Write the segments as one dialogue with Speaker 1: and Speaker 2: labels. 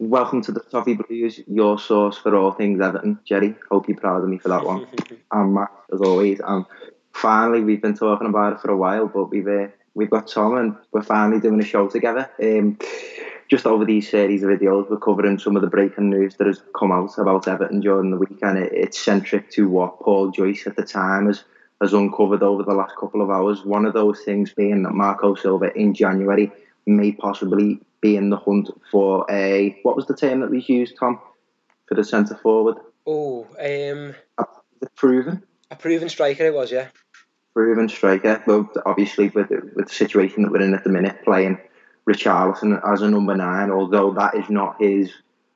Speaker 1: Welcome to the Toffee Blues, your source for all things Everton. Jerry, hope you're proud of me for that one. And Matt, as always. And finally, we've been talking about it for a while, but we've got Tom, and we're finally doing a show together. Just over these series of videos, we're covering some of the breaking news that has come out about Everton during the week, and it's centric to what Paul Joyce at the time has uncovered over the last couple of hours. One of those things being that Marco Silva in January may possibly be in the hunt for what was the term that we used, Tom, for the centre forward? A proven
Speaker 2: striker it was, yeah.
Speaker 1: Proven striker. Well, obviously with the situation that we're in at the minute, playing Richarlison as a number 9, although that is not his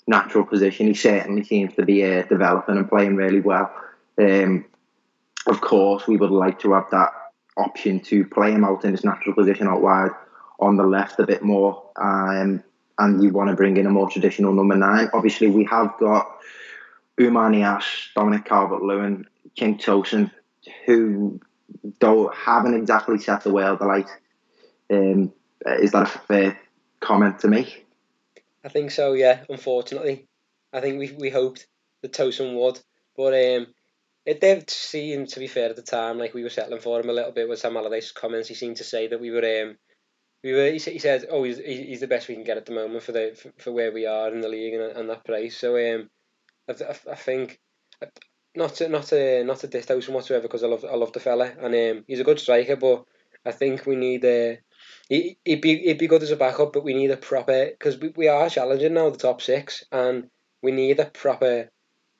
Speaker 1: natural position, he certainly seems to be developing and playing really well. Of course, we would like to have that option to play him out in his natural position out wide on the left a bit more, and you want to bring in a more traditional number 9. Obviously, we have got Oumar Niasse, Dominic Calvert-Lewin, King Tosin, who haven't exactly set the world alight. Is that a fair comment to make?
Speaker 2: I think so, yeah, unfortunately. I think we hoped that Tosin would, but it did seem, to be fair at the time, like we were settling for him a little bit with Sam Allardyce's comments. He seemed to say that he said, "Oh, he's the best we can get at the moment for where we are in the league and that price." So I think not to diss Tosin whatsoever, because I love the fella, and he's a good striker, but I think we need he'd be good as a backup, but we need a proper, because we are challenging now the top 6, and we need a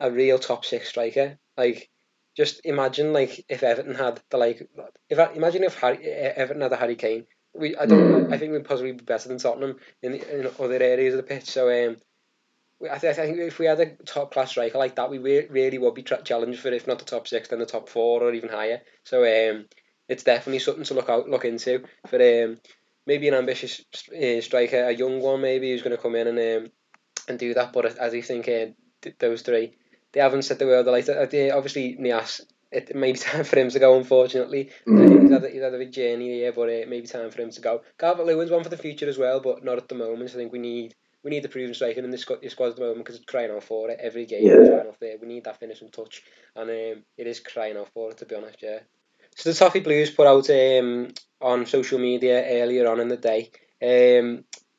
Speaker 2: real top 6 striker. Like, just imagine if Everton had imagine if Everton had a Harry Kane. I think we'd possibly be better than Tottenham in other areas of the pitch. So I think if we had a top class striker like that, we really would be challenged for, if not the top 6, then the top 4 or even higher. So it's definitely something to look into for maybe an ambitious striker, a young one maybe, who's going to come in and do that. But I do think those three, they haven't set the world alight. Obviously Niasse, it may be time for him to go, unfortunately. He's had a big journey here, but it may be time for him to go. Calvert-Lewin's one for the future as well, but not at the moment. I think we need the proven striker in this squad at the moment, because it's crying out for it. Every game is crying out for it. We need that finishing touch, and it is crying out for it, to be honest, yeah. So the Toffee Blues put out on social media earlier on in the day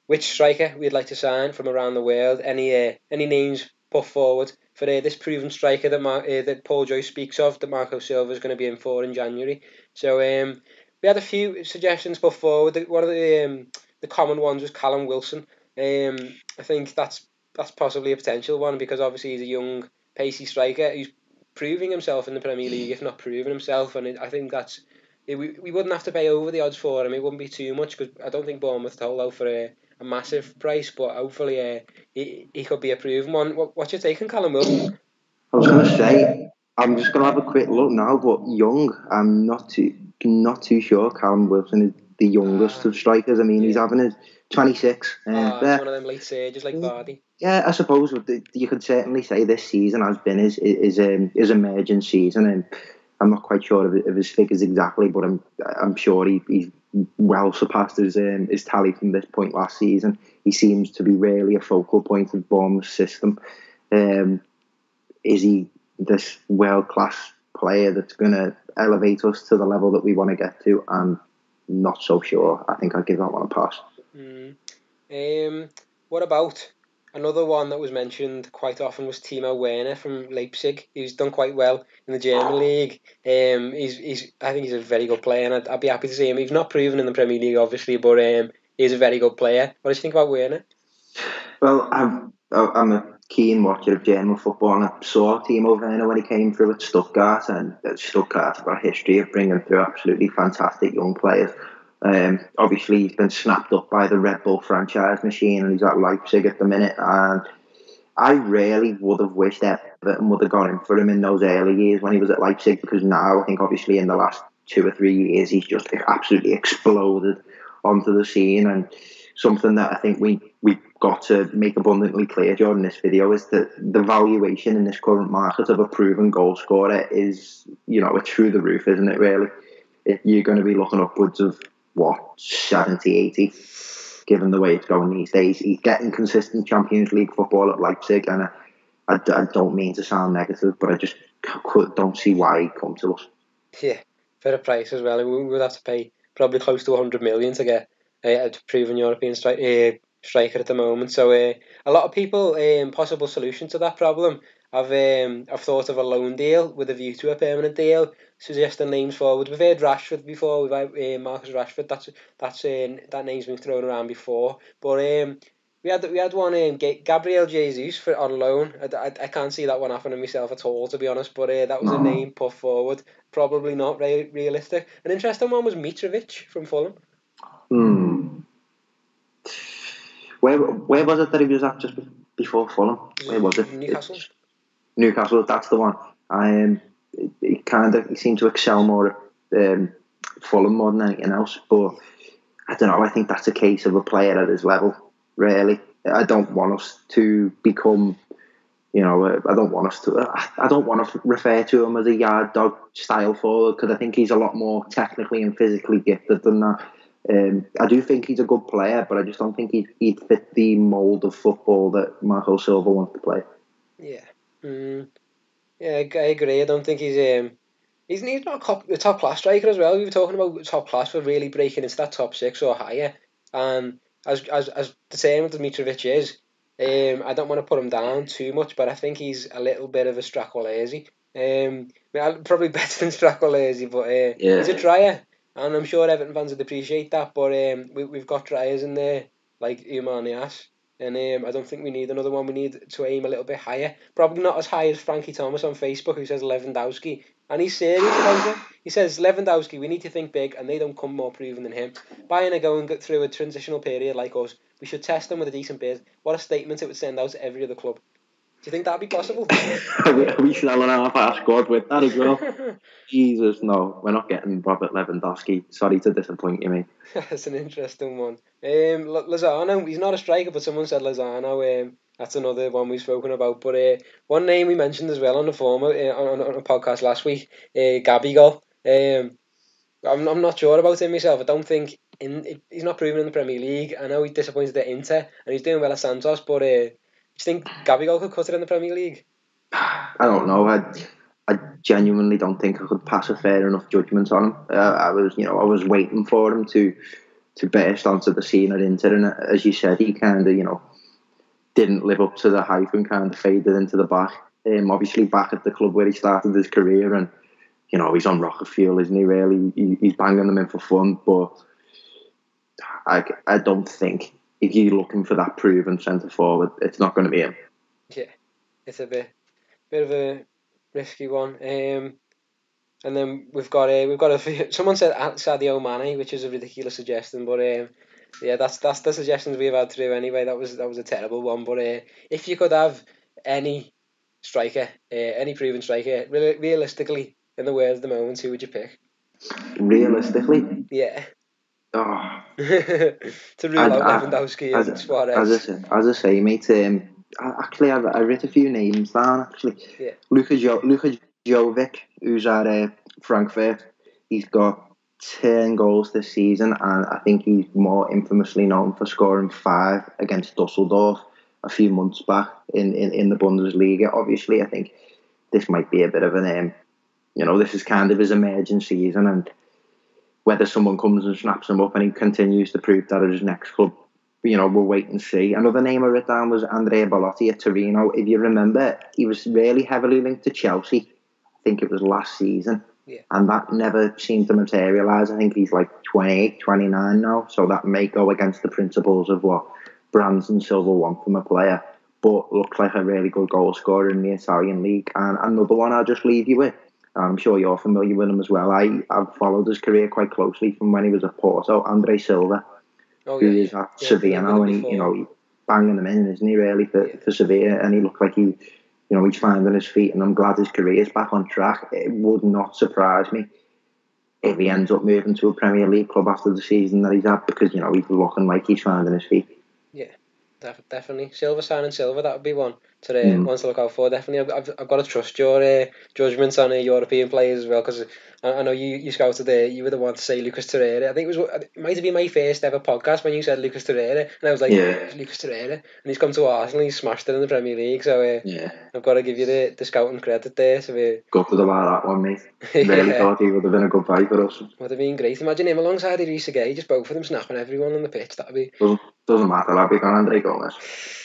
Speaker 2: which striker we'd like to sign from around the world. Any names put forward for this proven striker that Paul Joyce speaks of, that Marco Silva is going to be in for in January. So we had a few suggestions put forward. One of the common ones was Callum Wilson. I think that's possibly a potential one, because obviously he's a young, pacey striker who's proving himself in the Premier League, if not proving himself, and I think that's we wouldn't have to pay over the odds for him. It wouldn't be too much, because I don't think Bournemouth hold out for a massive price, but hopefully he could be a proven one. What's your take on Callum Wilson?
Speaker 1: I was going to say, I'm just going to have a quick look now, but young, I'm not too sure Callum Wilson is the youngest of strikers. I mean, he's having his 26.
Speaker 2: He's one of them late stages like Vardy.
Speaker 1: Yeah, I suppose you could certainly say this season has been his emerging season, and I'm not quite sure of his figures exactly, but I'm sure he's well surpassed his tally from this point last season. He seems to be really a focal point of Bournemouth's system. Is he this world-class player that's going to elevate us to the level that we want to get to? I'm not so sure. I think I'd give that one a pass.
Speaker 2: What about another one that was mentioned quite often was Timo Werner from Leipzig. He's done quite well in the German league. I think he's a very good player, and I'd be happy to see him. He's not proven in the Premier League, obviously, but he's a very good player. What do you think about Werner?
Speaker 1: Well, I'm a keen watcher of German football, and I saw Timo Werner when he came through at Stuttgart, and Stuttgart have got a history of bringing through absolutely fantastic young players. Obviously, he's been snapped up by the Red Bull franchise machine, and he's at Leipzig at the minute. And I really would have wished that Everton would have gone in for him in those early years when he was at Leipzig, because now I think obviously in the last 2 or 3 years he's just absolutely exploded onto the scene. And something that I think we've got to make abundantly clear during this video is that the valuation in this current market of a proven goal scorer is, it's through the roof, isn't it, really? You're going to be looking upwards of, 70, 80? given the way it's going these days. He's getting consistent Champions League football at Leipzig, and I don't mean to sound negative, but I just don't see why he'd come to us.
Speaker 2: Yeah, for a price as well. We would have to pay probably close to 100 million to get a proven European striker at the moment. So a lot of people, possible solution to that problem. I've thought of a loan deal with a view to a permanent deal, suggesting names forward. We've heard Rashford before. We've had Marcus Rashford. That name's been thrown around before. But we had one, Gabriel Jesus on loan. I can't see that one happening myself at all, to be honest. But that was a name put forward. Probably not realistic. An interesting one was Mitrovic from Fulham.
Speaker 1: Where was it that he was at just before Fulham? Where was it?
Speaker 2: Newcastle.
Speaker 1: Newcastle, that's the one. He seemed to excel more at Fulham more than anything else. But I don't know. I think that's a case of a player at his level. Really, I don't want us to become. I don't want to refer to him as a yard dog style forward, because I think he's a lot more technically and physically gifted than that. I do think he's a good player, but I just don't think he'd fit the mould of football that Marco Silva wants to play.
Speaker 2: Yeah. Yeah, I agree. I don't think he's not a top class striker as well. We were talking about top class for really breaking into that top six or higher. And as the same with Mitrovic is, I don't want to put him down too much, but I think he's a little bit of a Stracholese. Probably better than Stracholese, but he's a trier, and I'm sure Everton fans would appreciate that. But we've got triers in there like Umanias. And I don't think we need another one. We need to aim a little bit higher. Probably not as high as Frankie Thomas on Facebook, who says Lewandowski. And he's serious about it. He says, Lewandowski, we need to think big, and they don't come more proven than him. Bayern are going through a transitional period like us. We should test them with a decent bid. What a statement it would send out to every other club. Do you think that'd be possible?
Speaker 1: Are we selling half our squad with that as well? Jesus, no. We're not getting Robert Lewandowski. Sorry to disappoint you, mate.
Speaker 2: That's an interesting one. Lozano, he's not a striker, but someone said Lozano. That's another one we've spoken about. But one name we mentioned as well on the forum on a podcast last week, Gabigol. I'm not sure about him myself. I don't think he's not proven in the Premier League. I know he's disappointed at Inter and he's doing well at Santos, but do you think Gabigol could cut it in the Premier League?
Speaker 1: I don't know. I genuinely don't think I could pass a fair enough judgment on him. I was waiting for him to burst onto the scene at Inter, and as you said, he kind of didn't live up to the hype and kind of faded into the back. Obviously back at the club where he started his career, and he's on rocket fuel, isn't he? Really, he's banging them in for fun, but I don't think if you're looking for that proven centre forward, it's not going to be him.
Speaker 2: Yeah, it's a bit of a risky one. And then we've got a few, someone said Sadio Mane, which is a ridiculous suggestion, but yeah, that's the suggestions we've had through anyway. That was a terrible one, but if you could have any striker, any proven striker, realistically in the world at the moment, who would you pick?
Speaker 1: Realistically?
Speaker 2: Yeah.
Speaker 1: Oh.
Speaker 2: To rule out Lewandowski and Suarez.
Speaker 1: As I say, mate, I wrote a few names down, actually.
Speaker 2: Yeah.
Speaker 1: Luka Jovic, who's at Frankfurt, he's got 10 goals this season, and I think he's more infamously known for scoring 5 against Dusseldorf a few months back in the Bundesliga. Obviously, I think this might be a bit of an, this is kind of his emerging season, and whether someone comes and snaps him up and he continues to prove that at his next club, we'll wait and see. Another name I wrote down was Andrea Bellotti at Torino. If you remember, he was really heavily linked to Chelsea. I think it was last season.
Speaker 2: Yeah. And
Speaker 1: that never seemed to materialise. I think he's like 28, 29 now, so that may go against the principles of what Brands and Silva want from a player, but looks like a really good goal scorer in the Italian league. And another one I'll just leave you with, I'm sure you're familiar with him as well. I've followed his career quite closely from when he was at Porto. Andre Silva, who is at Sevilla now, and he's banging them in, isn't he? Really for Sevilla, and he looked like he's finding his feet. And I'm glad his career's back on track. It would not surprise me if he ends up moving to a Premier League club after the season that he's had, because he's looking like he's finding his feet.
Speaker 2: Yeah, definitely. Silva signing Silva, that would be one. to ones to look out for. Definitely, I've got to trust your judgments on European players as well, because I know you scouted there. You were the one to say Lucas Torreira. I think it might have been my first ever podcast when you said Lucas Torreira, and I was like,
Speaker 1: Yeah.
Speaker 2: Lucas Torreira, and he's come to Arsenal, and he's smashed it in the Premier League. So
Speaker 1: Yeah.
Speaker 2: I've got to give you the scouting credit there. So
Speaker 1: Gutted about that one, mate. Really thought he would have been a good buy for us.
Speaker 2: Would have been great. Imagine him alongside Idrissa Gueye, just both of them snapping everyone on the pitch. That'd be
Speaker 1: doesn't matter. I'll be on Andre Gomez.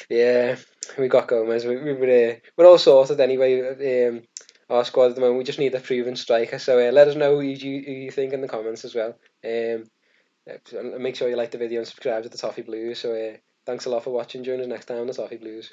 Speaker 2: Yeah, we got Gomez. We're all sorted anyway. Our squad at the moment. We just need a proven striker. So let us know who you think in the comments as well. Make sure you like the video and subscribe to the Toffee Blues. So thanks a lot for watching. Join us next time on the Toffee Blues.